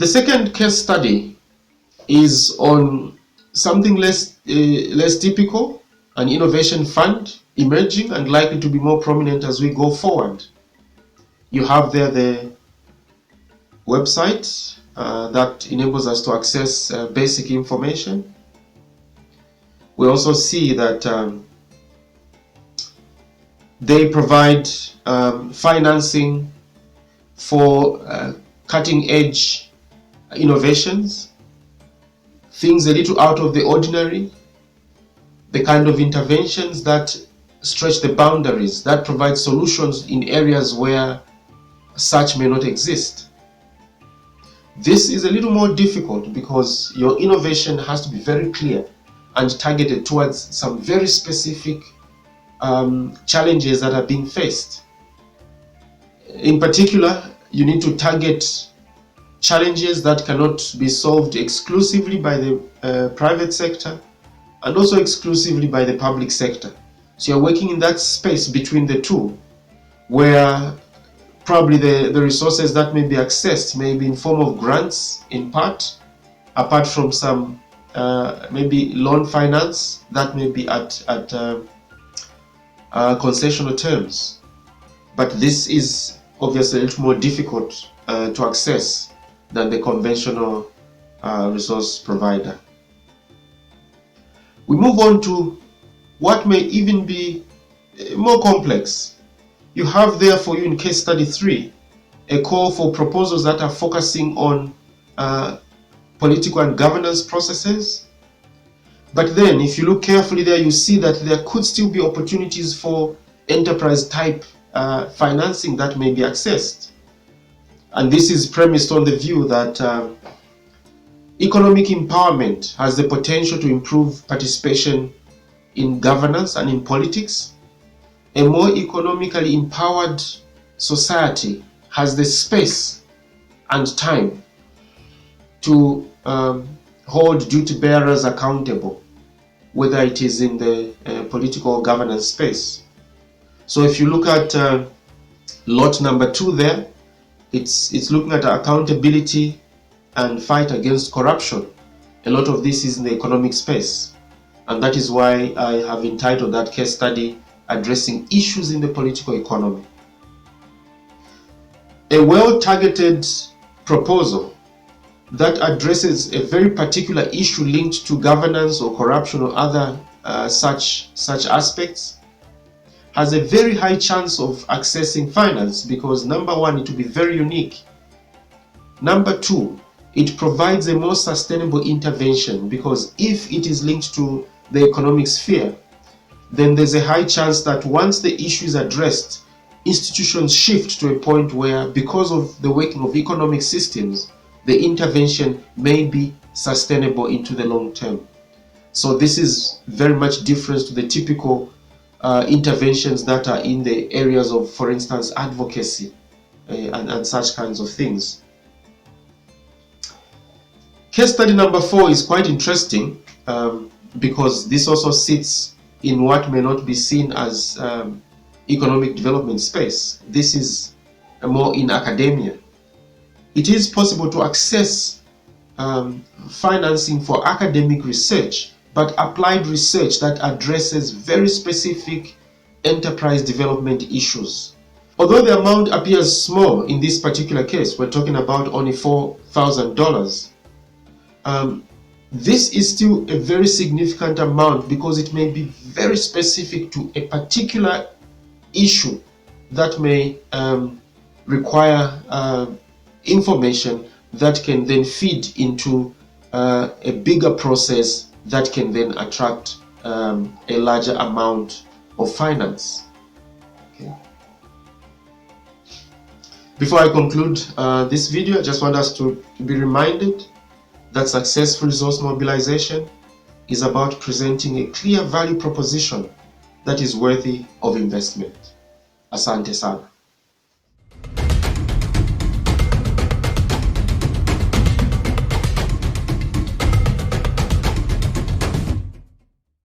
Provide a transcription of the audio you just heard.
The second case study is on something less typical, an innovation fund emerging and likely to be more prominent as we go forward. You have there the website that enables us to access basic information. We also see that they provide financing for cutting-edge innovations, things a little out of the ordinary, the kind of interventions that stretch the boundaries, that provide solutions in areas where such may not exist. This is a little more difficult because your innovation has to be very clear and targeted towards some very specific challenges that are being faced. In particular, you need to target challenges that cannot be solved exclusively by the private sector and also exclusively by the public sector. So you're working in that space between the two, where probably the resources that may be accessed may be in form of grants in part, apart from some maybe loan finance that may be at concessional terms. But this is obviously a little more difficult to access than the conventional resource provider. We move on to what may even be more complex. You have there for you in case study 3 a call for proposals that are focusing on political and governance processes. But then if you look carefully there, you see that there could still be opportunities for enterprise type financing that may be accessed. And this is premised on the view that economic empowerment has the potential to improve participation in governance and in politics. A more economically empowered society has the space and time to hold duty bearers accountable, whether it is in the political governance space. So if you look at lot number 2 there, it's looking at accountability and fight against corruption. A lot of this is in the economic space, and that is why I have entitled that case study addressing issues in the political economy. A well-targeted proposal that addresses a very particular issue linked to governance or corruption or other such aspects has a very high chance of accessing finance because number 1, it will be very unique. Number 2, it provides a more sustainable intervention because if it is linked to the economic sphere, then there's a high chance that once the issue is addressed, institutions shift to a point where, because of the working of economic systems, the intervention may be sustainable into the long term. So this is very much different to the typical interventions that are in the areas of, for instance, advocacy and such kinds of things. Case study number 4 is quite interesting because this also sits in what may not be seen as economic development space. This is more in academia. It is possible to access financing for academic research, but applied research that addresses very specific enterprise development issues. Although the amount appears small in this particular case, we're talking about only $4,000, this is still a very significant amount because it may be very specific to a particular issue that may require information that can then feed into a bigger process that can then attract a larger amount of finance. Okay. Before I conclude this video, I just want us to be reminded that successful resource mobilization is about presenting a clear value proposition that is worthy of investment. Asante sana.